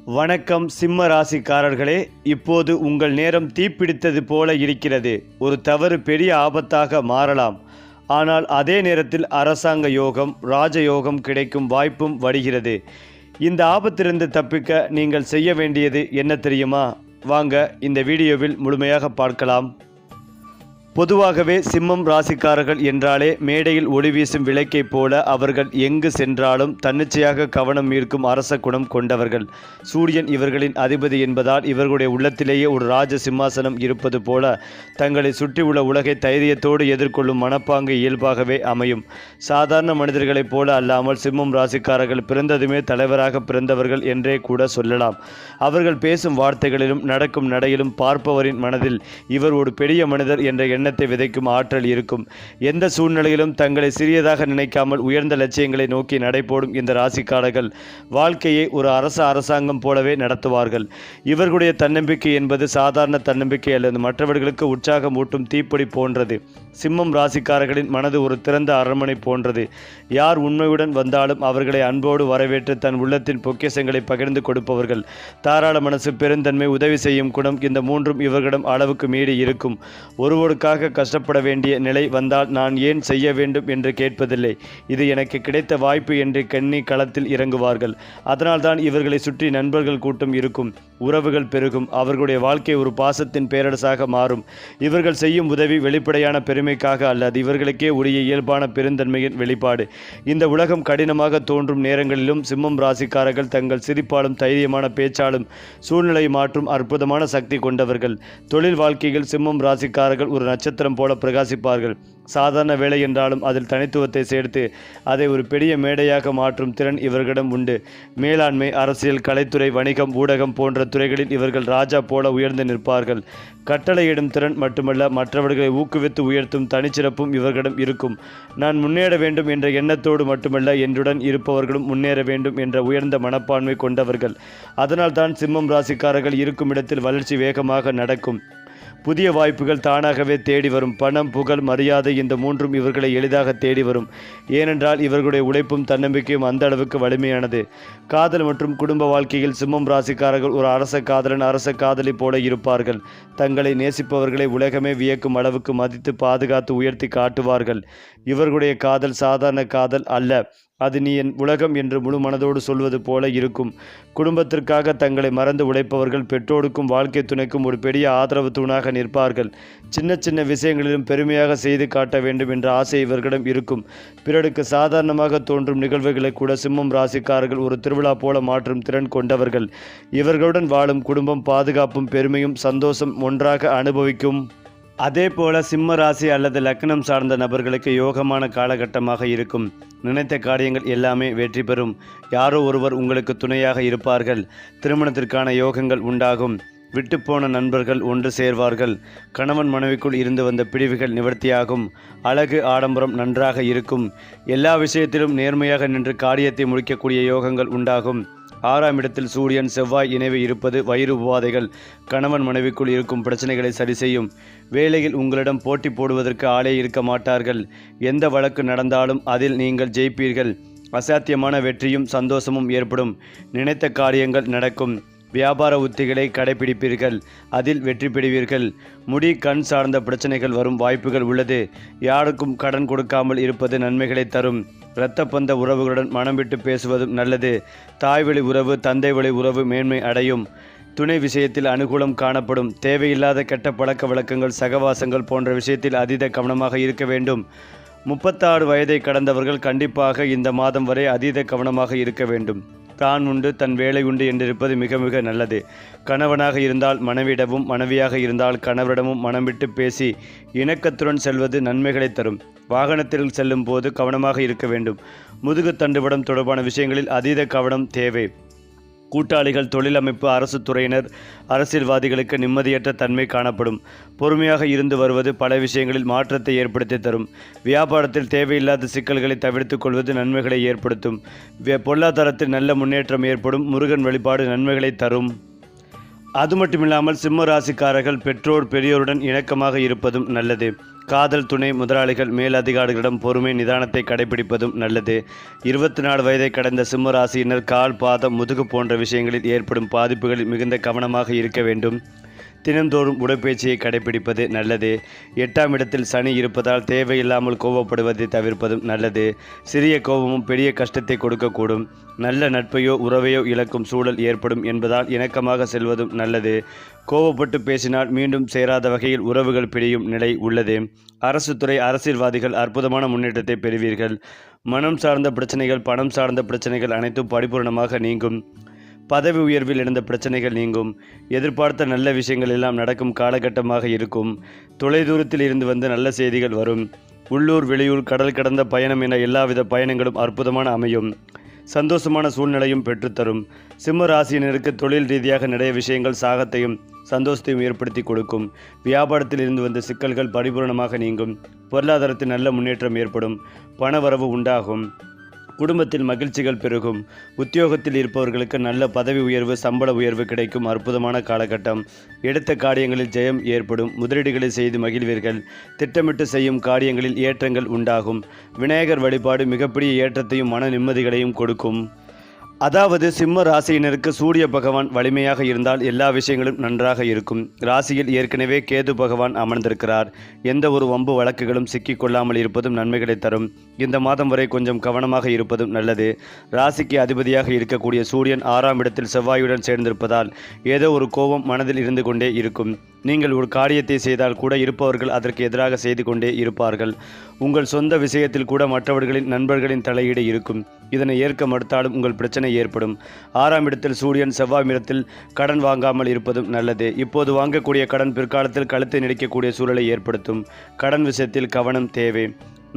வணக்கம் சிம்ம ராசிக்காரர்களே, இப்போது உங்கள் நேரம் தீப்பிடித்தது போல இருக்கிறது. ஒரு தவறு பெரிய ஆபத்தாக மாறலாம். ஆனால் அதே நேரத்தில் அரசாங்க யோகம், ராஜயோகம் கிடைக்கும் வாய்ப்பும் வருகிறது. இந்த ஆபத்திலிருந்து தப்பிக்க நீங்கள் செய்ய வேண்டியது என்ன தெரியுமா? வாங்க இந்த வீடியோவில் முழுமையாக பார்க்கலாம். பொதுவாகவே சிம்மம் ராசிக்காரர்கள் என்றாலே மேடையில் ஒளி வீசும் விளக்கைப் போல அவர்கள் எங்கு சென்றாலும் தன்னிச்சையாக கவனம் ஈர்க்கும் அரச குணம் கொண்டவர்கள். சூரியன் இவர்களின் அதிபதி என்பதால் இவர்களுடைய உள்ளத்திலேயே ஒரு ராஜ சிம்மாசனம் இருப்பது போல தங்களை சுற்றியுள்ள உலகை தைரியத்தோடு எதிர்கொள்ளும் மனப்பாங்கு இயல்பாகவே அமையும். சாதாரண மனிதர்களைப் போல அல்லாமல் சிம்மம் ராசிக்காரர்கள் பிறந்ததுமே தலைவராக பிறந்தவர்கள் என்றே கூட சொல்லலாம். அவர்கள் பேசும் வார்த்தைகளிலும் நடக்கும் நடையிலும் பார்ப்பவரின் மனதில் இவர் ஒரு பெரிய மனிதர் என்ற எண்ணத்தை விதைக்கும் ஆற்றல் இருக்கும். எந்த சூழ்நிலையிலும் தங்களை சிறியதாக நினைக்காமல் உயர்ந்த லட்சியங்களை நோக்கி நடைபோடும் இந்த ராசிக்காரர்கள் வாழ்க்கையை ஒரு அரசாங்கம் போலவே நடத்துவார்கள். இவர்களுடைய தன்னம்பிக்கை என்பது சாதாரண தன்னம்பிக்கை அல்லது மற்றவர்களுக்கு உற்சாகம் ஊட்டும் தீப்பொறி போன்றது. சிம்மம் ராசிக்காரர்களின் மனது ஒரு திறந்த அரண்மனை போன்றது. யார் உண்மையுடன் வந்தாலும் அவர்களை அன்போடு வரவேற்று தன் உள்ளத்தின் பொக்கிஷங்களை பகிர்ந்து கொடுப்பவர்கள். தாராள மனசு, பெருந்தன்மை, உதவி செய்யும் குணம், இந்த மூன்றும் இவர்களிடம் அளவுக்கு மீறி இருக்கும். ஒருவருக்காக கஷ்டப்பட வேண்டிய நிலை வந்தால் நான் ஏன் செய்ய வேண்டும் என்று கேட்பதில்லை. இது எனக்கு கிடைத்த வாய்ப்பு என்று கண்ணி களத்தில் இறங்குவார்கள். அதனால்தான் இவர்களை சுற்றி நண்பர்கள் கூட்டம் இருக்கும், உறவுகள் பெருகும், அவர்களுடைய வாழ்க்கை ஒரு பாசத்தின் பேரரசாக மாறும். இவர்கள் செய்யும் உதவி வெளிப்படையான பெருமைக்காக அல்லது இவர்களுக்கே உரிய இயல்பான பெருந்தன்மையின் வெளிப்பாடு. இந்த உலகம் கடினமாக தோன்றும் நேரங்களிலும் சிம்மம் ராசிக்காரர்கள் தங்கள் சிரிப்பாலும் தைரியமான பேச்சாலும் சூழ்நிலை மாற்றும் அற்புதமான சக்தி கொண்டவர்கள். தொழில் வாழ்க்கையில் சிம்மம் ராசிக்காரர்கள் ஒரு நட்சத்திரம் போல பிரகாசிப்பார்கள். சாதாரண வேலை என்றாலும் அதில் தனித்துவத்தை சேர்த்து அதை ஒரு பெரிய மேடையாக மாற்றும் திறன் இவர்களிடம் உண்டு. மேலாண்மை, அரசியல், கலைத்துறை, வணிகம், ஊடகம் போன்ற துறைகளில் இவர்கள் ராஜா போல உயர்ந்து நிற்பார்கள். கட்டளையிடும் திறன் மட்டுமல்ல, மற்றவர்களை ஊக்குவித்து உயர்த்தும் தனிச்சிறப்பும் இவர்களிடம் இருக்கும். நான் முன்னேற வேண்டும் என்ற எண்ணத்தோடு மட்டுமல்ல, என்னுடன் இருப்பவர்களும் முன்னேற வேண்டும் என்ற உயர்ந்த மனப்பான்மை கொண்டவர்கள். அதனால்தான் சிம்மம் ராசிக்காரர்கள் இருக்கும் இடத்தில் வளர்ச்சி வேகமாக நடக்கும். புதிய வாய்ப்புகள் தானாகவே தேடி வரும். பணம், புகழ், மரியாதை, இந்த மூன்றும் இவர்களை எளிதாக தேடி வரும். ஏனென்றால் இவர்களுடைய உழைப்பும் தன்னம்பிக்கையும் அந்த அளவுக்கு வலிமையானது. காதல் மற்றும் குடும்ப வாழ்க்கையில் சிம்மம் ராசிக்காரர்கள் ஒரு அரச காதலன், அரச காதலி போல இருப்பார்கள். தங்களை நேசிப்பவர்களை உலகமே வியக்கும் அளவுக்கு மதித்து பாதுகாத்து உயர்த்தி காட்டுவார்கள். இவர்களுடைய காதல் சாதாரண காதல் அல்ல. அது நீ என் உலகம் என்று முழு மனதோடு சொல்வது போல இருக்கும். குடும்பத்திற்காக தங்களை மறந்து உழைப்பவர்கள் பெற்றோருக்கும் வாழ்க்கை துணைக்கும் ஒரு பெரிய ஆதரவு தூணாக நிற்பார்கள். சின்ன சின்ன விஷயங்களிலும் பெருமையாக செய்து காட்ட வேண்டும் என்ற ஆசை இவர்களிடம் இருக்கும். பிறருக்கு சாதாரணமாக தோன்றும் நிகழ்வுகளை கூட சிம்மம் ராசிக்காரர்கள் ஒரு திருவிழா போல மாற்றும் திறன் கொண்டவர்கள். இவர்களுடன் வாழும் குடும்பம் பாதுகாப்பும் பெருமையும் சந்தோஷம் ஒன்றாக அனுபவிக்கும். அதே போல சிம்ம ராசி அல்லது லக்னம் சார்ந்த நபர்களுக்கு யோகமான காலகட்டமாக இருக்கும். நினைத்த காரியங்கள் எல்லாமே வெற்றி பெறும். யாரோ ஒருவர் உங்களுக்கு துணையாக இருப்பார்கள். திருமணத்திற்கான யோகங்கள் உண்டாகும். விட்டுப்போன நண்பர்கள் ஒன்று சேர்வார்கள். கணவன் மனைவிக்குள் இருந்து வந்த பிரிவுகள் நிவர்த்தியாகும். அழகு, ஆடம்பரம் நன்றாக இருக்கும். எல்லா விஷயத்திலும் நேர்மையாக நின்று காரியத்தை முடிக்கக்கூடிய யோகங்கள் உண்டாகும். 6ஆம் இடத்தில் சூரியன் செவ்வாய் இணைவு இருப்பது வயிறு உபாதைகள், கணவன் மனைவிக்குள் இருக்கும் பிரச்சனைகளை சரி செய்யும். வேலையில் உங்களிடம் போட்டி போடுவதற்கு ஆளே இருக்க மாட்டார்கள். எந்த வழக்கு நடந்தாலும் அதில் நீங்கள் ஜெயிப்பீர்கள். அசாத்தியமான வெற்றியும் சந்தோஷமும் ஏற்படும். நினைத்த காரியங்கள் நடக்கும். வியாபார உத்திகளை கடைபிடிப்பீர்கள், அதில் வெற்றி பெறுவீர்கள். முடி, கண் சார்ந்த பிரச்சனைகள் வரும் வாய்ப்புகள் உள்ளது. யாருக்கும் கடன் கொடுக்காமல் இருப்பது நன்மைகளை தரும். இரத்த பந்த உறவுகளுடன் மனம் விட்டு பேசுவதும் நல்லது. தாய்வழி உறவு, தந்தை வழி உறவு மேன்மை அடையும். துணை விஷயத்தில் அனுகூலம் காணப்படும். தேவையில்லாத கெட்ட பழக்க வழக்கங்கள், சகவாசங்கள் போன்ற விஷயத்தில் அதீத கவனமாக இருக்க வேண்டும். 36 வயதை கடந்தவர்கள் கண்டிப்பாக இந்த மாதம் வரை அதீத கவனமாக இருக்க வேண்டும். தான் உண்டு, தன் வேலை உண்டு என்றிருப்பது மிக மிக நல்லது. கணவனாக இருந்தால் மனைவியிடமும், மனைவியாக இருந்தால் கணவரிடமும் மனம் விட்டு பேசி இணக்கத்துடன் செல்வது நன்மைகளை தரும். வாகனத்தில் செல்லும் போது கவனமாக இருக்க வேண்டும். முதுகு தண்டுவடம் தொடர்பான விஷயங்களில் அதீத கவனம் தேவை. கூட்டாளிகள், தொழிலமைப்பு, அரசு துறையினர், அரசியல்வாதிகளுக்கு நிம்மதியற்ற தன்மை காணப்படும். பொறுமையாக இருந்து வருவது பல விஷயங்களில் மாற்றத்தை ஏற்படுத்தி தரும். வியாபாரத்தில் தேவையில்லாத சிக்கல்களை தவிர்த்துக் கொள்வது நன்மைகளை ஏற்படுத்தும். பொருளாதாரத்தில் நல்ல முன்னேற்றம் ஏற்படும். முருகன் வழிபாடு நன்மைகளை தரும். அது மட்டுமில்லாமல் சிம்ம ராசிக்காரர்கள் பெற்றோர் பெரியோருடன் இணக்கமாக இருப்பதும் நல்லது. காதல் துணை முதலாளிகள் மேலதிகாரிகளிடம் பொறுமை நிதானத்தை கடைபிடிப்பதும் நல்லது. 24 வயதை கடந்த சிம்ம ராசியினர் கால் பாதம் முதுகு போன்ற விஷயங்களில் ஏற்படும் பாதிப்புகளில் மிகுந்த கவனமாக இருக்க வேண்டும். தினந்தோறும் உடற்பயிற்சியை கடைபிடிப்பது நல்லது. 8ஆம் இடத்தில் சனி இருப்பதால் தேவையில்லாமல் கோபப்படுவதை தவிர்ப்பதும் நல்லது. சிறிய கோபமும் பெரிய கஷ்டத்தை கொடுக்கக்கூடும். நல்ல நட்பையோ உறவையோ இழக்கும் சூழல் ஏற்படும் என்பதால் இணக்கமாக செல்வதும் நல்லது. கோபப்பட்டு பேசினால் மீண்டும் சேராத வகையில் உறவுகள் பிரியும் நிலை உள்ளது. அரசு துறை அரசியல்வாதிகள் அற்புதமான முன்னேற்றத்தை பெறுவீர்கள். மனம் சார்ந்த பிரச்சனைகள் பணம் சார்ந்த பிரச்சனைகள் அனைத்தும் பரிபூர்ணமாக நீங்கும். பதவி உயர்வில் இருந்த பிரச்சனைகள் நீங்கும். எதிர்பார்த்த நல்ல விஷயங்கள் எல்லாம் நடக்கும் காலகட்டமாக இருக்கும். தொலைதூரத்தில் இருந்து வந்து நல்ல செய்திகள் வரும். உள்ளூர் வெளியூர் கடல் கடந்த பயணம் என எல்லாவித பயணங்களும் அற்புதமான அமையும். சந்தோஷமான சூழ்நிலையும் பெற்றுத்தரும். சிம்ம ராசியினருக்கு தொழில் ரீதியாக நிறைய விஷயங்கள் சாகத்தையும் சந்தோஷத்தையும் ஏற்படுத்தி கொடுக்கும். வியாபாரத்தில் இருந்து வந்த சிக்கல்கள் பரிபூர்ணமாக நீங்கும். பொருளாதாரத்தில் நல்ல முன்னேற்றம் ஏற்படும். பணவரவு உண்டாகும். குடும்பத்தில் மகிழ்ச்சிகள் பெருகும். உத்தியோகத்தில் இருப்பவர்களுக்கு நல்ல பதவி உயர்வு சம்பள உயர்வு கிடைக்கும் அற்புதமான காலகட்டம். எடுத்த காரியங்களில் ஜெயம் ஏற்படும். முதலீடுகளை செய்து மகிழ்வீர்கள். திட்டமிட்டு செய்யும் காரியங்களில் ஏற்றங்கள் உண்டாகும். விநாயகர் வழிபாடு மிகப்பெரிய ஏற்றத்தையும் மன நிம்மதிகளையும் கொடுக்கும். அதாவது சிம்ம ராசியினருக்கு சூரிய பகவான் வலிமையாக இருந்தால் எல்லா விஷயங்களும் நன்றாக இருக்கும். ராசியில் ஏற்கனவே கேது பகவான் அமர்ந்திருக்கிறார். எந்த ஒரு வம்பு வழக்குகளும் சிக்கிக் கொள்ளாமல் இருப்பதும் நன்மைகளை தரும். இந்த மாதம் வரை கொஞ்சம் கவனமாக இருப்பதும் நல்லது. ராசிக்கு அதிபதியாக இருக்கக்கூடிய சூரியன் 6ஆம் இடத்தில் செவ்வாயுடன் சேர்ந்திருப்பதால் ஏதோ ஒரு கோபம் மனதில் இருந்து கொண்டே இருக்கும். நீங்கள் ஒரு காரியத்தை செய்தால் கூட இருப்பவர்கள் அதற்கு எதிராக செய்து கொண்டே இருப்பார்கள். உங்கள் சொந்த விஷயத்தில் கூட மற்றவர்களின் நண்பர்களின் தலையீடு இருக்கும். இதனை ஏற்க மறுத்தாலும் உங்கள் பிரச்சனை ஏற்படும். 6ஆம் இடத்தில் சூரியன் செவ்வாய் இடத்தில் கடன் வாங்காமல் இருப்பதும் நல்லது. இப்போது வாங்கக்கூடிய கடன் பிற்காலத்தில் கழுத்தை நெரிக்கக்கூடிய சூழலை ஏற்படுத்தும். கடன் விஷயத்தில் கவனம் தேவை.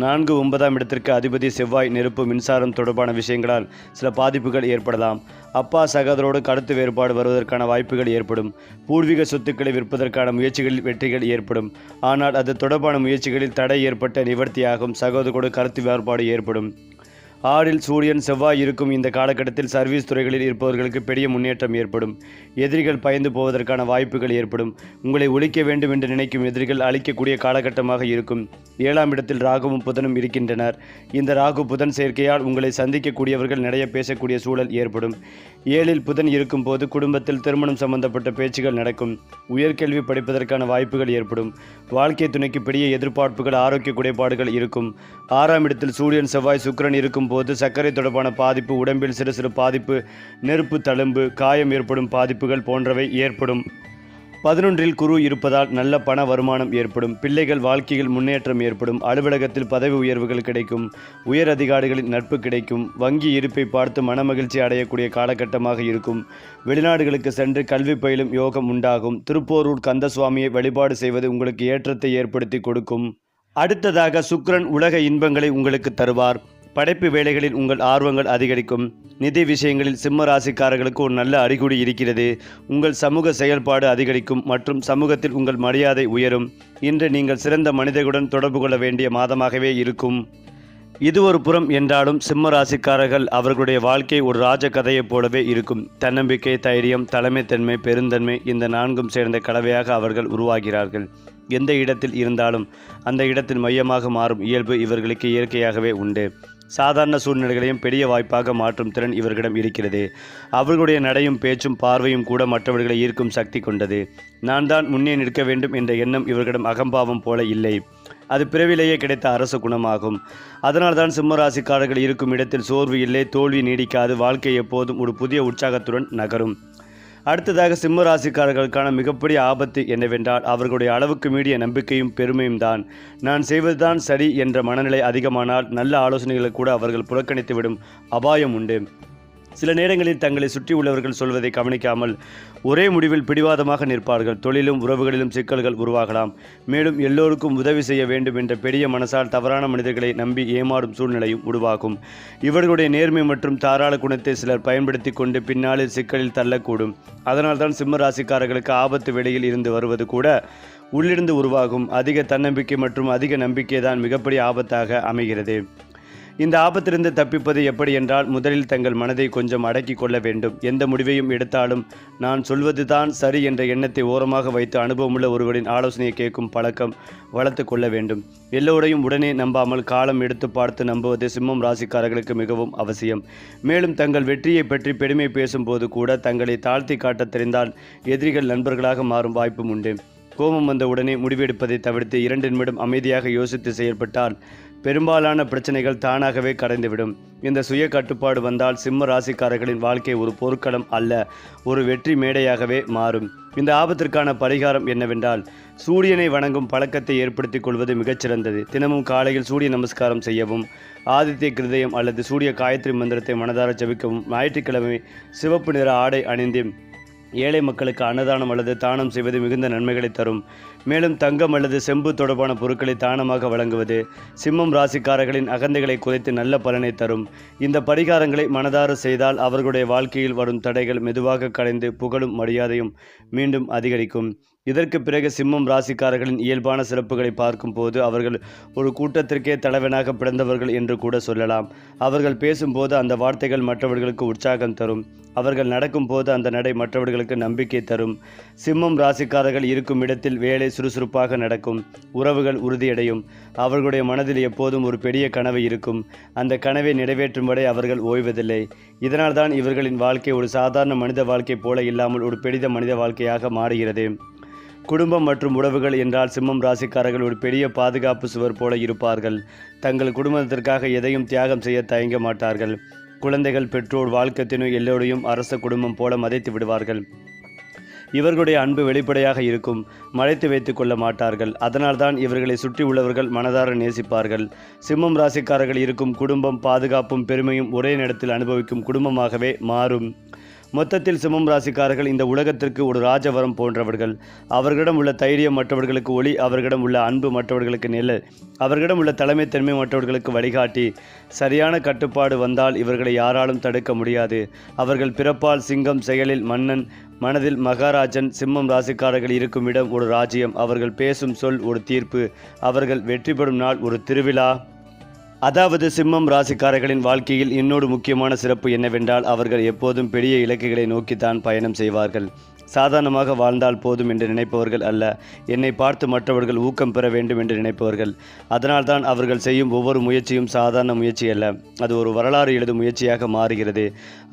4 9ஆம் இடத்திற்கு அதிபதி செவ்வாய் நெருப்பு மின்சாரம் தொடர்பான விஷயங்களால் சில பாதிப்புகள் ஏற்படலாம். அப்பா சகோதரோடு கருத்து வேறுபாடு வருவதற்கான வாய்ப்புகள் ஏற்படும். பூர்வீக சொத்துக்களை விற்பதற்கான முயற்சிகளில் வெற்றிகள் ஏற்படும். ஆனால் அது தொடர்பான முயற்சிகளில் தடை ஏற்பட்ட நிவர்த்தியாகும். சகோதரோடு கருத்து வேறுபாடு ஏற்படும். 6இல் சூரியன் செவ்வாய் இருக்கும் இந்த காலகட்டத்தில் சர்வீஸ் துறைகளில் இருப்பவர்களுக்கு பெரிய முன்னேற்றம் ஏற்படும். எதிரிகள் பயந்து போவதற்கான வாய்ப்புகள் ஏற்படும். உங்களை ஒழிக்க வேண்டும் என்று நினைக்கும் எதிரிகள் அழிக்கக்கூடிய காலகட்டமாக இருக்கும். 7ஆம் இடத்தில் ராகுவும் புதனும் இருக்கின்றனர். இந்த ராகு புதன் சேர்க்கையால் உங்களை சந்திக்கக்கூடியவர்கள் நிறைய பேசக்கூடிய சூழல் ஏற்படும். 7இல் புதன் இருக்கும் போது குடும்பத்தில் திருமணம் சம்பந்தப்பட்ட பேச்சுகள் நடக்கும். உயர்கல்வி படிப்பதற்கான வாய்ப்புகள் ஏற்படும். வாழ்க்கை துணைக்கு பெரிய எதிர்பார்ப்புகள் ஆரோக்கிய குறைபாடுகள் இருக்கும். 6ஆம் இடத்தில் சூரியன் செவ்வாய் சுக்கிரன் இருக்கும் போது சர்க்கரை தொடர்பான பாதிப்பு உடம்பில் சிறு சிறு பாதிப்பு நெருப்பு தழும்பு காயம் ஏற்படும் பாதிப்புகள் போன்றவை ஏற்படும். 11இல் குரு இருப்பதால் நல்ல பண வருமானம் ஏற்படும். பிள்ளைகள் வாழ்க்கையில் முன்னேற்றம் ஏற்படும். அலுவலகத்தில் பதவி உயர்வுகள் கிடைக்கும். உயர் அதிகாரிகளின் நட்பு கிடைக்கும். வங்கி இருப்பை பார்த்து மனமகிழ்ச்சி அடையக்கூடிய காலகட்டமாக இருக்கும். வெளிநாடுகளுக்கு சென்று கல்வி பயிலும் யோகம் உண்டாகும். திருப்போரூர் கந்தசுவாமியை வழிபாடு செய்வது உங்களுக்கு ஏற்றத்தை ஏற்படுத்தி கொடுக்கும். அடுத்ததாக சுக்கிரன் உலக இன்பங்களை உங்களுக்கு தருவார். படைப்பு வேலைகளில் உங்கள் ஆர்வங்கள் அதிகரிக்கும். நிதி விஷயங்களில் சிம்ம ராசிக்காரர்களுக்கு ஒரு நல்ல அறிகுறி இருக்கிறது. உங்கள் சமூக செயல்பாடு அதிகரிக்கும் மற்றும் சமூகத்தில் உங்கள் மரியாதை உயரும். இன்று நீங்கள் சிறந்த மனிதர்களுடன் தொடர்பு கொள்ள வேண்டிய மாதமாகவே இருக்கும். இது ஒரு புறம் என்றாலும் சிம்ம ராசிக்காரர்கள் அவர்களுடைய வாழ்க்கை ஒரு ராஜ கதையைப் போலவே இருக்கும். தன்னம்பிக்கை தைரியம் தலைமைத்தன்மை பெருந்தன்மை இந்த 4ம் சேர்ந்த கலவையாக அவர்கள் உருவாகிறார்கள். எந்த இடத்தில் இருந்தாலும் அந்த இடத்தின் மையமாக மாறும் இயல்பு இவர்களுக்கு இயற்கையாகவே உண்டு. சாதாரண சூழ்நிலைகளையும் பெரிய வாய்ப்பாக மாற்றும் திறன் இவர்களிடம் இருக்கிறது. அவர்களுடைய நடையும் பேச்சும் பார்வையும் கூட மற்றவர்களை ஈர்க்கும் சக்தி கொண்டது. நான் தான் முன்னே நிற்க வேண்டும் என்ற எண்ணம் இவர்களிடம் அகம்பாவம் போல இல்லை. அது பிறவிலேயே கிடைத்த அரச குணமாகும். அதனால்தான் சிம்மராசிக்காரர்கள் இருக்கும் இடத்தில் சோர்வு இல்லை, தோல்வி நீடிக்காது. வாழ்க்கை எப்போதும் ஒரு புதிய உற்சாகத்துடன் நகரும். அடுத்ததாக சிம்ம ராசிக்காரர்களுக்கான மிகப்பெரிய ஆபத்து என்னவென்றால் அவர்களுடைய அளவுக்கு மீறிய நம்பிக்கையும் பெருமையும் தான். நான் செய்வதுதான் சரி என்ற மனநிலை அதிகமானால் நல்ல ஆலோசனைகளை கூட அவர்கள் புறக்கணித்துவிடும் அபாயம் உண்டு. சில நேரங்களில் தங்களை சுற்றி உள்ளவர்கள் சொல்வதை கவனிக்காமல் ஒரே முடிவில் பிடிவாதமாக நிற்பார்கள். தொழிலும் உறவுகளிலும் சிக்கல்கள் உருவாகலாம். மேலும் எல்லோருக்கும் உதவி செய்ய வேண்டும் என்ற பெரிய மனசால் தவறான மனிதர்களை நம்பி ஏமாறும் சூழ்நிலையும் உருவாகும். இவர்களுடைய நேர்மை மற்றும் தாராள குணத்தை சிலர் பயன்படுத்தி கொண்டு பின்னாளில் சிக்கலில் தள்ளக்கூடும். அதனால்தான் சிம்ம ராசிக்காரர்களுக்கு ஆபத்து வெளியில் இருந்து வருவது கூட உள்ளிருந்து உருவாகும் அதிக தன்னம்பிக்கை மற்றும் அதிக நம்பிக்கை தான் மிகப்பெரிய ஆபத்தாக அமைகிறது. இந்த ஆபத்திலிருந்து தப்பிப்பது எப்படி என்றால் முதலில் தங்கள் மனதை கொஞ்சம் அடக்கி கொள்ள வேண்டும். எந்த முடிவையும் எடுத்தாலும் நான் சொல்வது தான் சரி என்ற எண்ணத்தை ஓரமாக வைத்து அனுபவமுள்ள ஒருவரின் ஆலோசனையை கேட்கும் பழக்கம் வளர்த்து கொள்ள வேண்டும். எல்லோரையும் உடனே நம்பாமல் காலம் எடுத்து பார்த்து நம்புவது சிம்மம் ராசிக்காரர்களுக்கு மிகவும் அவசியம். மேலும் தங்கள் வெற்றியை பற்றி பெருமை பேசும்போது கூட தங்களை தாழ்த்தி காட்ட தெரிந்தால் எதிரிகள் நண்பர்களாக மாறும் வாய்ப்பும் உண்டு. கோபம் வந்த உடனே முடிவெடுப்பதை தவிர்த்து 2 நிமிடம் அமைதியாக யோசித்து செயல்பட்டால் பெரும்பாலான பிரச்சனைகள் தானாகவே கடந்துவிடும். இந்த சுய கட்டுப்பாடு வந்தால் சிம்ம ராசிக்காரர்களின் வாழ்க்கை ஒரு போர்க்களம் அல்ல, ஒரு வெற்றி மேடையாகவே மாறும். இந்த ஆபத்திற்கான பரிகாரம் என்னவென்றால் சூரியனை வணங்கும் பழக்கத்தை ஏற்படுத்திக் கொள்வது மிகச்சிறந்தது. தினமும் காலையில் சூரிய நமஸ்காரம் செய்யவும், ஆதித்ய கிருதயம் அல்லது சூரிய காயத்ரி மந்திரத்தை மனதார ஜபிக்கவும், ஞாயிற்றுக்கிழமை சிவப்பு நிற ஆடை அணிந்து ஏழை மக்களுக்கு அன்னதானம் அல்லது தானம் செய்வது மிகுந்த நன்மைகளை தரும். மேலும் தங்கம் அல்லது செம்பு தொடர்பான பொருட்களை தானமாக வழங்குவது சிம்மம் ராசிக்காரர்களின் அகந்தைகளை குறைத்து நல்ல பலனை தரும். இந்த பரிகாரங்களை மனதார செய்தால் அவர்களுடைய வாழ்க்கையில் வரும் தடைகள் மெதுவாக கலைந்து புகழும் மரியாதையும் மீண்டும் அதிகரிக்கும். இதற்கு பிறகு சிம்மம் ராசிக்காரர்களின் இயல்பான சிறப்புகளை பார்க்கும் போது அவர்கள் ஒரு கூட்டத்திற்கே தலைவனாக பிறந்தவர்கள் என்று கூட சொல்லலாம். அவர்கள் பேசும்போது அந்த வார்த்தைகள் மற்றவர்களுக்கு உற்சாகம் தரும். அவர்கள் நடக்கும் போது அந்த நடை மற்றவர்களுக்கு நம்பிக்கை தரும். சிம்மம் ராசிக்காரர்கள் இருக்கும் இடத்தில் வேலை சுறுசுறுப்பாக நடக்கும், உறவுகள் உறுதியடையும். அவர்களுடைய மனதில் எப்போதும் ஒரு பெரிய கனவு இருக்கும். அந்த கனவை நிறைவேற்றும் வரை அவர்கள் ஓய்வதில்லை. இதனால்தான் இவர்களின் வாழ்க்கை ஒரு சாதாரண மனித வாழ்க்கை போல இல்லாமல் ஒரு பெரித மனித வாழ்க்கையாக மாறுகிறது. குடும்பம் மற்றும் உறவுகள் என்றால் சிம்மம் ராசிக்காரர்கள் ஒரு பெரிய பாதுகாப்பு சுவர் போல இருப்பார்கள். தங்கள் குடும்பத்திற்காக எதையும் தியாகம் செய்ய தயங்க மாட்டார்கள். குழந்தைகள், பெற்றோர், வாழ்க்கை துணை எல்லோரையும் அரச குடும்பம் போல மதித்து விடுவார்கள். இவர்களுடைய அன்பு வெளிப்படையாக இருக்கும், மறைத்து வைத்து கொள்ள மாட்டார்கள். அதனால்தான் இவர்களை சுற்றி உள்ளவர்கள் மனதார நேசிப்பார்கள். சிம்மம் ராசிக்காரர்கள் இருக்கும் குடும்பம் பாதுகாப்பும் பெருமையும் ஒரே நேரத்தில் அனுபவிக்கும் குடும்பமாகவே மாறும். மொத்தத்தில் சிம்மம் ராசிக்காரர்கள் இந்த உலகத்திற்கு ஒரு ராஜவரம் போன்றவர்கள். அவர்களிடம் உள்ள தைரியம் மற்றவர்களுக்கு ஒளி, அவர்களிடம் உள்ள அன்பு மற்றவர்களுக்கு நிழல், அவர்களிடம் உள்ள தலைமைத்தன்மை மற்றவர்களுக்கு வழிகாட்டி. சரியான கட்டுப்பாடு வந்தால் இவர்களை யாராலும் தடுக்க முடியாது. அவர்கள் பிறப்பால் சிங்கம், செயலில் மன்னன், மனதில் மகாராஜன். சிம்மம் ராசிக்காரர்கள் இருக்கும் இடம் ஒரு ராஜ்யம். அவர்கள் பேசும் சொல் ஒரு தீர்ப்பு. அவர்கள் வெற்றி பெறும் நாள் ஒரு திருவிழா. அதாவது சிம்மம் ராசிக்காரர்களின் வாழ்க்கையில் இன்னொரு முக்கியமான சிறப்பு என்னவென்றால் அவர்கள் எப்போதும் பெரிய இலக்குகளை நோக்கித்தான் பயணம் செய்வார்கள். சாதாரணமாக வாழ்ந்தால் போதும் என்று நினைப்பவர்கள் அல்ல, என்னை பார்த்து மற்றவர்கள் ஊக்கம் பெற வேண்டும் என்று நினைப்பவர்கள். அதனால்தான் அவர்கள் செய்யும் ஒவ்வொரு முயற்சியும் சாதாரண முயற்சி அல்ல, அது ஒரு வரலாறு எழுதும் முயற்சியாக மாறுகிறது.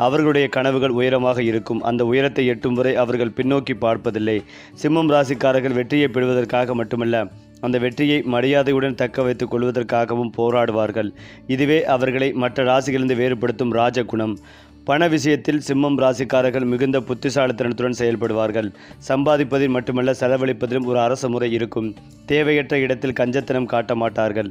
அவர்களுடைய கனவுகள் உயரமாக இருக்கும். அந்த உயரத்தை எட்டும் வரை அவர்கள் பின்னோக்கி பார்ப்பதில்லை. சிம்மம் ராசிக்காரர்கள் வெற்றியை பெறுவதற்காக மட்டுமல்ல, அந்த வெற்றியை மரியாதையுடன் தக்க வைத்துக் கொள்வதற்காகவும் போராடுவார்கள். இதுவே அவர்களை மற்ற ராசிகளிலிருந்து வேறுபடுத்தும் ராஜகுணம். பண விஷயத்தில் சிம்மம் ராசிக்காரர்கள் மிகுந்த புத்திசாலித்தனத்துடன் செயல்படுவார்கள். சம்பாதிப்பதில் மட்டுமல்ல, செலவழிப்பதிலும் ஒரு அரச முறை இருக்கும். தேவையற்ற இடத்தில் கஞ்சத்தனம் காட்ட மாட்டார்கள்.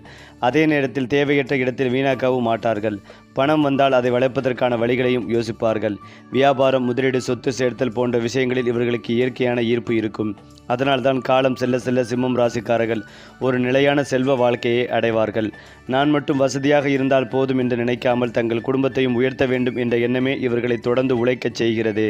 அதே நேரத்தில் தேவையற்ற இடத்தில் வீணாக்கவும் மாட்டார்கள். பணம் வந்தால் அதை வளர்ப்பதற்கான வழிகளையும் யோசிப்பார்கள். வியாபாரம், முதலீடு, சொத்து சேர்த்தல் போன்ற விஷயங்களில் இவர்களுக்கு இயற்கையான ஈர்ப்பு இருக்கும். அதனால்தான் காலம் செல்ல செல்ல சிம்மம் ராசிக்காரர்கள் ஒரு நிலையான செல்வ வாழ்க்கையை அடைவார்கள். நான் மட்டும் வசதியாக இருந்தால் போதும் என்று நினைக்காமல் தங்கள் குடும்பத்தையும் உயர்த்த வேண்டும் என்ற எண்ணமே இவர்களை தொடர்ந்து உழைக்கச் செய்கிறது.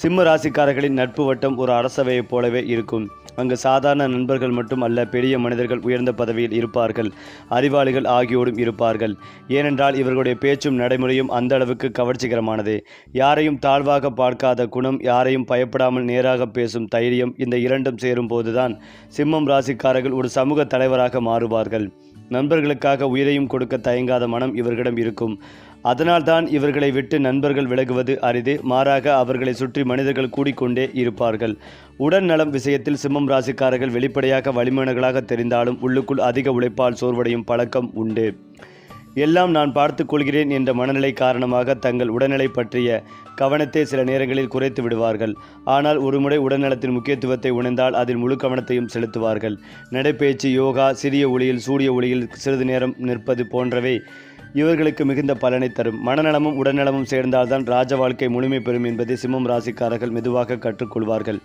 சிம்ம ராசிக்காரர்களின் நட்பு வட்டம் ஒரு அரசவையைப் போலவே இருக்கும். அங்கு சாதாரண நண்பர்கள் மட்டும் அல்ல, பெரிய மனிதர்கள், உயர்ந்த பதவியில் இருப்பார்கள், அறிவாளிகள் ஆகியோரும் இருப்பார்கள். ஏனென்றால் இவர்களுடைய பேச்சும் நடைமுறையும் அந்த அளவுக்கு கவர்ச்சிகரமானது. யாரையும் தாழ்வாக பார்க்காத குணம், யாரையும் பயப்படாமல் நேராக பேசும் தைரியம், இந்த இரண்டும் சேரும் போதுதான் சிம்மம் ராசிக்காரர்கள் ஒரு சமூக தலைவராக மாறுவார்கள். நண்பர்களுக்காக உயிரையும் கொடுக்க தயங்காத மனம் இவர்களிடம் இருக்கும். அதனால்தான் இவர்களை விட்டு நண்பர்கள் விலகுவது அரிது. மாறாக அவர்களை சுற்றி மனிதர்கள் கூடிக்கொண்டே இருப்பார்கள். உடல் நலம் விஷயத்தில் சிம்மம் ராசிக்காரர்கள் வெளிப்படையாக வலிமையானவர்களாக தெரிந்தாலும் உள்ளுக்குள் அதிக உழைப்பால் சோர்வடையும் பழக்கம் உண்டு. எல்லாம் நான் பார்த்து கொள்கிறேன் என்ற மனநிலை காரணமாக தங்கள் உடல்நிலை பற்றிய கவனத்தை சில நேரங்களில் குறைத்து விடுவார்கள். ஆனால் ஒருமுறை உடல்நலத்தின் முக்கியத்துவத்தை உணர்ந்தால் அதில் முழு கவனத்தையும் செலுத்துவார்கள். நடைப்பயிற்சி, யோகா, சிறிய ஒளியில் சூரிய ஒளியில் சிறிது நேரம் நிற்பது போன்றவை இவர்களுக்கு மிகுந்த பலனை தரும். மனநலமும் உடல்நலமும் சேர்ந்தால்தான் ராஜ வாழ்க்கை முழுமை பெறும் என்பதை சிம்மம் ராசிக்காரர்கள் மெதுவாக கற்றுக்கொள்வார்கள்.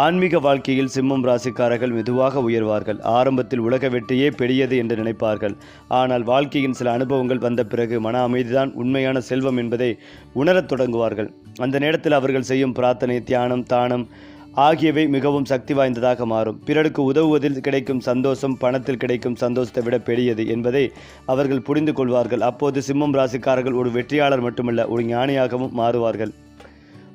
ஆன்மீக வாழ்க்கையில் சிம்மம் ராசிக்காரர்கள் மெதுவாக உயர்வார்கள். ஆரம்பத்தில் உலக வெற்றியே பெரியது என்று நினைப்பார்கள். ஆனால் வாழ்க்கையின் சில அனுபவங்கள் வந்த பிறகு மன அமைதிதான் உண்மையான செல்வம் என்பதை உணரத் தொடங்குவார்கள். அந்த நேரத்தில் அவர்கள் செய்யும் பிரார்த்தனை, தியானம், தானம் ஆகியவை மிகவும் சக்தி வாய்ந்ததாக மாறும். பிறருக்கு உதவுவதில் கிடைக்கும் சந்தோஷம் பணத்தில் கிடைக்கும் சந்தோஷத்தை விட பெரியது என்பதை அவர்கள் புரிந்து கொள்வார்கள். அப்போது சிம்மம் ராசிக்காரர்கள் ஒரு வெற்றியாளர் மட்டுமல்ல, ஒரு ஞானியாகவும் மாறுவார்கள்.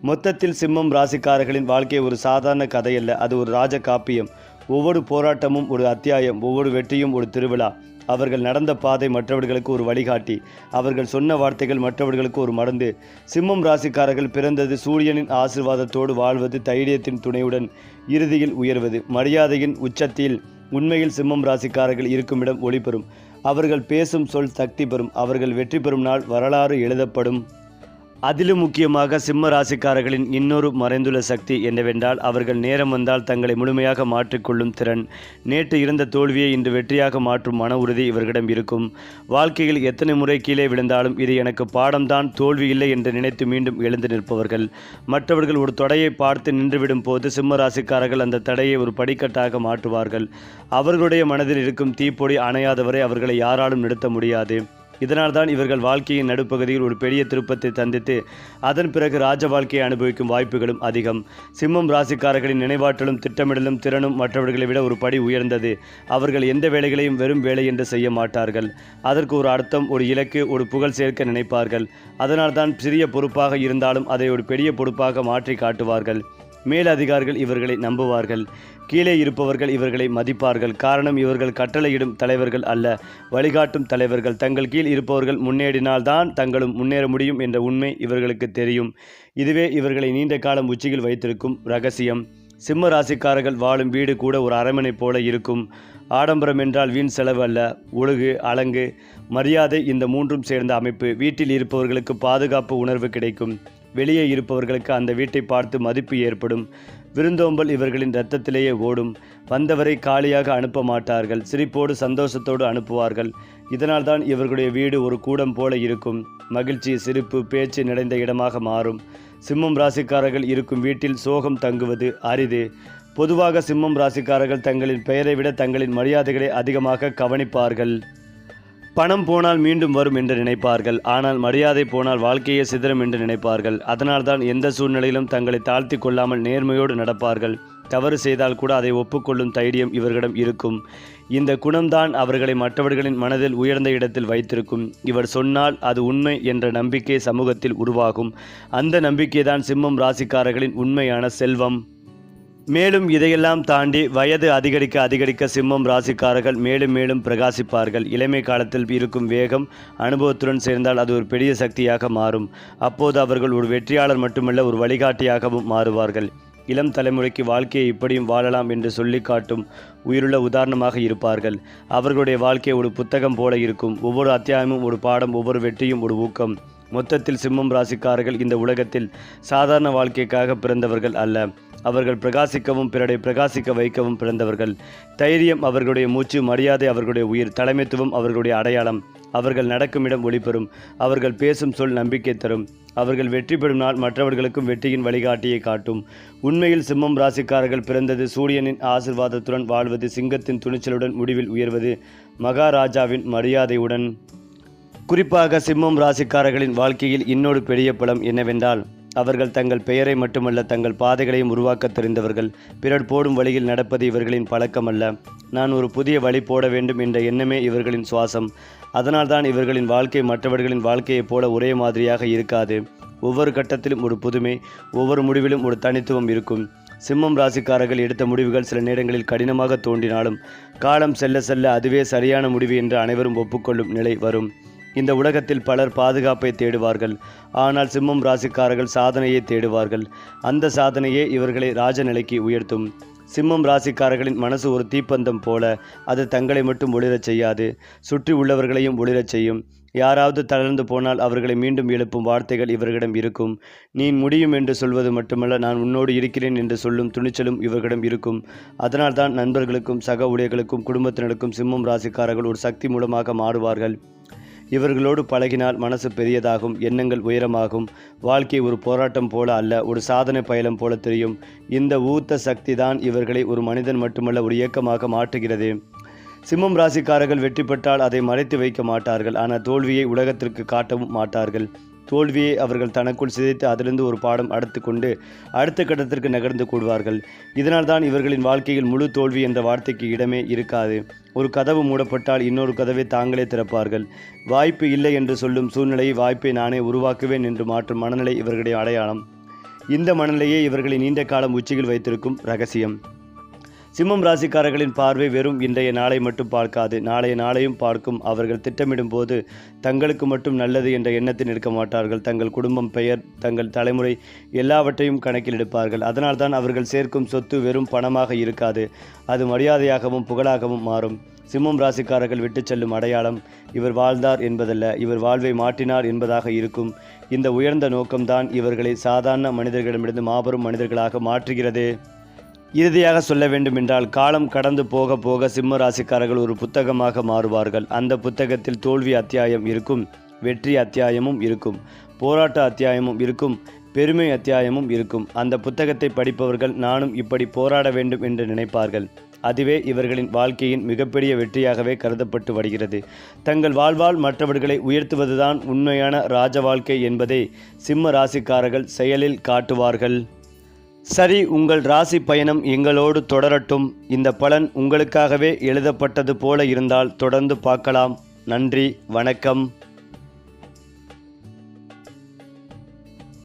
மொத்தத்தில் சிம்மம் ராசிக்காரர்களின் வாழ்க்கை ஒரு சாதாரண கதையல்ல, அது ஒரு ராஜ காப்பியம். ஒவ்வொரு போராட்டமும் ஒரு அத்தியாயம், ஒவ்வொரு வெற்றியும் ஒரு திருவிழா. அவர்கள் நடந்த பாதை மற்றவர்களுக்கு ஒரு வழிகாட்டி, அவர்கள் சொன்ன வார்த்தைகள் மற்றவர்களுக்கு ஒரு மருந்து. சிம்மம் ராசிக்காரர்கள் பிறந்தது சூரியனின் ஆசீர்வாதத்தோடு வாழ்வது, தைரியத்தின் துணையுடன் இறுதியில் உயர்வது, மரியாதையின் உச்சத்தில். உண்மையில் சிம்மம் ராசிக்காரர்கள் இருக்குமிடம் ஒளி பெறும். அவர்கள் பேசும் சொல் சக்தி பெறும். அவர்கள் வெற்றி பெறும் நாள் வரலாறு எழுதப்படும். அதிலும் முக்கியமாக சிம்ம ராசிக்காரர்களின் இன்னொரு மறைந்துள்ள சக்தி என்னவென்றால், அவர்கள் நேரம் வந்தால் தங்களை முழுமையாக மாற்றிக்கொள்ளும் திறன். நேற்று இருந்த தோல்வியை இன்று வெற்றியாக மாற்றும் மன உறுதி இவர்களிடம் இருக்கும். வாழ்க்கையில் எத்தனை முறை கீழே விழுந்தாலும் இது எனக்கு பாடம்தான், தோல்வி இல்லை என்று நினைத்து மீண்டும் எழுந்து நிற்பவர்கள். மற்றவர்கள் ஒரு தடையை பார்த்து நின்றுவிடும் போது சிம்ம ராசிக்காரர்கள் அந்த தடையை ஒரு படிக்கட்டாக மாற்றுவார்கள். அவர்களுடைய மனதில் இருக்கும் தீப்பொறி அணையாதவரை அவர்களை யாராலும் நிறுத்த முடியாது. இதனால்தான் இவர்கள் வாழ்க்கையின் நடுப்பகுதியில் ஒரு பெரிய திருப்பத்தை சந்தித்து அதன் பிறகு ராஜ வாழ்க்கையை அனுபவிக்கும் வாய்ப்புகளும் அதிகம். சிம்மம் ராசிக்காரர்களின் நினைவாற்றலும் திட்டமிடலும் திறனும் மற்றவர்களை விட ஒரு படி உயர்ந்தது. அவர்கள் எந்த வேலைகளையும் வெறும் வேலை என்று செய்ய மாட்டார்கள். அதற்கு ஒரு அர்த்தம், ஒரு இலக்கு, ஒரு புகழ் சேர்க்க நினைப்பார்கள். அதனால்தான் சிறிய பொறுப்பாக இருந்தாலும் அதை ஒரு பெரிய பொறுப்பாக மாற்றி காட்டுவார்கள். மேலதிகாரிகள் இவர்களை நம்புவார்கள். கீழே இருப்பவர்கள் இவர்களை மதிப்பார்கள். காரணம், இவர்கள் கட்டளையிடும் தலைவர்கள் அல்ல, வழிகாட்டும் தலைவர்கள். தங்கள் கீழ் இருப்பவர்கள் முன்னேறினால்தான் தங்களும் முன்னேற முடியும் என்ற உண்மை இவர்களுக்கு தெரியும். இதுவே இவர்களை நீண்ட காலம் உச்சியில் வைத்திருக்கும் இரகசியம். சிம்ம ராசிக்காரர்கள் வாழும் வீடு கூட ஒரு அரண்மனை போல இருக்கும். ஆடம்பரம் என்றால் வீண் செலவு அல்ல, ஒழுகு, அலங்கு, மரியாதை, இந்த மூன்றும் சேர்ந்த அமைப்பு. வீட்டில் இருப்பவர்களுக்கு பாதுகாப்பு உணர்வு கிடைக்கும். வெளியே இருப்பவர்களுக்கு அந்த வீட்டை பார்த்து மதிப்பு ஏற்படும். விருந்தோம்பல் இவர்களின் இரத்தத்திலேயே ஓடும். வந்தவரை காலியாக அனுப்ப மாட்டார்கள், சிரிப்போடு சந்தோஷத்தோடு அனுப்புவார்கள். இதனால்தான் இவர்களுடைய வீடு ஒரு கூடம் போல இருக்கும். மகிழ்ச்சி, சிரிப்பு, பேச்சு நிறைந்த இடமாக மாறும். சிம்மம் ராசிக்காரர்கள் இருக்கும் வீட்டில் சோகம் தங்குவது அரிது. பொதுவாக சிம்மம் ராசிக்காரர்கள் தங்களின் பெயரை விட தங்களின் மரியாதைகளை அதிகமாக கவனிப்பார்கள். பணம் போனால் மீண்டும் வரும் என்று நினைப்பார்கள். ஆனால் மரியாதை போனால் வாழ்க்கையே சிதறும் என்று நினைப்பார்கள். அதனால்தான் எந்த சூழ்நிலையிலும் தங்களை தாழ்த்தி கொள்ளாமல் நேர்மையோடு நடப்பார்கள். தவறு செய்தால் கூட அதை ஒப்புக்கொள்ளும் தைரியம் இவர்களிடம் இருக்கும். இந்த குணம்தான் அவர்களை மற்றவர்களின் மனதில் உயர்ந்த இடத்தில் வைத்திருக்கும். இவர் சொன்னால் அது உண்மை என்ற நம்பிக்கை சமூகத்தில் உருவாகும். அந்த நம்பிக்கைதான் சிம்மம் ராசிக்காரர்களின் உண்மையான செல்வம். மேலும் இதையெல்லாம் தாண்டி வயது அதிகரிக்க அதிகரிக்க சிம்மம் ராசிக்காரர்கள் மேலும் மேலும் பிரகாசிப்பார்கள். இளமை காலத்தில் இருக்கும் வேகம் அனுபவத்துடன் சேர்ந்தால் அது ஒரு பெரிய சக்தியாக மாறும். அப்போது அவர்கள் ஒரு வெற்றியாளர் மட்டுமல்ல, ஒரு வழிகாட்டியாகவும் மாறுவார்கள். இளம் தலைமுறைக்கு வாழ்க்கையை இப்படியும் வாழலாம் என்று சொல்லி காட்டும் உயிருள்ள உதாரணமாக இருப்பார்கள். அவர்களுடைய வாழ்க்கை ஒரு புத்தகம் போல இருக்கும். ஒவ்வொரு அத்தியாயமும் ஒரு பாடம், ஒவ்வொரு வெற்றியும் ஒரு ஊக்கம். மொத்தத்தில் சிம்மம் ராசிக்காரர்கள் இந்த உலகத்தில் சாதாரண வாழ்க்கைக்காக பிறந்தவர்கள் அல்ல, அவர்கள் பிரகாசிக்கவும் பிறரை பிரகாசிக்க வைக்கவும் பிறந்தவர்கள். தைரியம் அவர்களுடைய மூச்சு, மரியாதை அவர்களுடைய உயிர், தலைமைத்துவம் அவர்களுடைய அடையாளம். அவர்கள் நடக்கும் இடம் ஒளிபெறும். அவர்கள் பேசும் சொல் நம்பிக்கை தரும். அவர்கள் வெற்றி பெறும் நாள் மற்றவர்களுக்கும் வெற்றியின் வழிகாட்டியை காட்டும். உண்மையில் சிம்மம் ராசிக்காரர்கள் பிறந்தது சூரியனின் ஆசீர்வாதத்துடன் வாழ்வது, சிங்கத்தின் துணிச்சலுடன் முடிவில் உயர்வது, மகாராஜாவின் மரியாதையுடன். குறிப்பாக சிம்மம் ராசிக்காரர்களின் வாழ்க்கையில் இன்னொரு பெரிய பலம் என்னவென்றால், அவர்கள் தங்கள் பெயரை மட்டுமல்ல தங்கள் பாதைகளையும் உருவாக்க தெரிந்தவர்கள். பிறர் போடும் வழியில் நடப்பது இவர்களின் பழக்கமல்ல. நான் ஒரு புதிய வழி போட வேண்டும் என்ற எண்ணமே இவர்களின் சுவாசம். அதனால்தான் இவர்களின் வாழ்க்கை மற்றவர்களின் வாழ்க்கையைப் போல ஒரே மாதிரியாக இருக்காது. ஒவ்வொரு கட்டத்திலும் ஒரு புதுமை, ஒவ்வொரு முடிவிலும் ஒரு தனித்துவம் இருக்கும். சிம்மம் ராசிக்காரர்கள் எடுத்த முடிவுகள் சில நேரங்களில் கடினமாக தோன்றினாலும் காலம் செல்ல செல்ல அதுவே சரியான முடிவு என்று அனைவரும் ஒப்புக்கொள்ளும் நிலை வரும். இந்த உலகத்தில் பலர் பாதுகாப்பை தேடுவார்கள், ஆனால் சிம்மம் ராசிக்காரர்கள் சாதனையை தேடுவார்கள். அந்த சாதனையே இவர்களை ராஜநிலைக்கு உயர்த்தும். சிம்மம் ராசிக்காரர்களின் மனசு ஒரு தீப்பந்தம் போல, அது தங்களை மட்டும் ஒளிரச் செய்யாது, சுற்றி உள்ளவர்களையும் ஒளிரச் செய்யும். யாராவது தளர்ந்து போனால் அவர்களை மீண்டும் எழுப்பும் வார்த்தைகள் இவர்களிடம் இருக்கும். நீ முடியும் என்று சொல்வது மட்டுமல்ல, நான் உன்னோடு இருக்கிறேன் என்று சொல்லும் துணிச்சலும் இவர்களிடம் இருக்கும். அதனால்தான் நண்பர்களுக்கும் சக ஊழியர்களுக்கும் குடும்பத்தினருக்கும் சிம்மம் ராசிக்காரர்கள் ஒரு சக்தி மூலமாக மாறுவார்கள். இவர்களோடு பழகினால் மனசு பெரியதாகும், எண்ணங்கள் உயரமாகும். வாழ்க்கை ஒரு போராட்டம் போல அல்ல, ஒரு சாதனை பயணம் போல தெரியும். இந்த ஊத்த சக்தி தான் இவர்களை ஒரு மனிதன் மட்டுமல்ல, ஒரு இயக்கமாக மாற்றுகிறது. சிம்மம் ராசிக்காரர்கள் வெற்றி பெற்றால் அதை மறைத்து வைக்க மாட்டார்கள், ஆனால் தோல்வியை உலகத்திற்கு காட்டவும் மாட்டார்கள். தோல்வியை அவர்கள் தனக்குள் சிதைத்து அதிலிருந்து ஒரு பாடம் அடுத்து கொண்டு அடுத்த கட்டத்திற்கு நகர்ந்து கூடுவார்கள். இதனால் தான் இவர்களின் வாழ்க்கையில் முழு தோல்வி என்ற வார்த்தைக்கு இடமே இருக்காது. ஒரு கதவு மூடப்பட்டால் இன்னொரு கதவை தாங்களே திறப்பார்கள். வாய்ப்பு இல்லை என்று சொல்லும் சூழ்நிலையை வாய்ப்பை நானே உருவாக்குவேன் என்று மாற்றும் மனநிலை இவர்களுடைய அடையாளம். இந்த மனநிலையே இவர்களை நீண்ட காலம் உச்சியில் வைத்திருக்கும் ரகசியம். சிம்மம் ராசிக்காரர்களின் பார்வை வெறும் இன்றைய நாளை மட்டும் பார்க்காது, நாளைய நாளையும் பார்க்கும். அவர்கள் திட்டமிடும் போது தங்களுக்கு மட்டும் நல்லது என்ற எண்ணத்தில் இருக்க மாட்டார்கள். தங்கள் குடும்பம், பெயர், தங்கள் தலைமுறை எல்லாவற்றையும் கணக்கில் எடுப்பார்கள். அதனால்தான் அவர்கள் சேர்க்கும் சொத்து வெறும் பணமாக இருக்காது, அது மரியாதையாகவும் புகழாகவும் மாறும். சிம்மம் ராசிக்காரர்கள் விட்டு செல்லும் அடையாளம் இவர் வாழ்ந்தார் என்பதல்ல, இவர் வாழ்வை மாற்றினார் என்பதாக இருக்கும். இந்த உயர்ந்த நோக்கம்தான் இவர்களை சாதாரண மனிதர்களிடமிருந்து மாபெரும் மனிதர்களாக மாற்றுகிறது. இறுதியாக சொல்ல வேண்டுமென்றால், காலம் கடந்து போக போக சிம்ம ராசிக்காரர்கள் ஒரு புத்தகமாக மாறுவார்கள். அந்த புத்தகத்தில் தோல்வி அத்தியாயம் இருக்கும், வெற்றி அத்தியாயமும் இருக்கும், போராட்ட அத்தியாயமும் இருக்கும், பெருமை அத்தியாயமும் இருக்கும். அந்த புத்தகத்தை படிப்பவர்கள் நானும் இப்படி போராட வேண்டும் என்று நினைப்பார்கள். அதுவே இவர்களின் வாழ்க்கையின் மிகப்பெரிய வெற்றியாகவே கருதப்பட்டு வருகிறது. தங்கள் வாழ்வால் மற்றவர்களை உயர்த்துவதுதான் உண்மையான ராஜ வாழ்க்கை என்பதை சிம்ம ராசிக்காரர்கள் செயலில் காட்டுவார்கள். சரி, உங்கள் ராசி பயணம் எங்களோடு தொடரட்டும். இந்த பலன் உங்களுக்காகவே எழுதப்பட்டது போல இருந்தால் தொடர்ந்து பார்க்கலாம். நன்றி, வணக்கம்.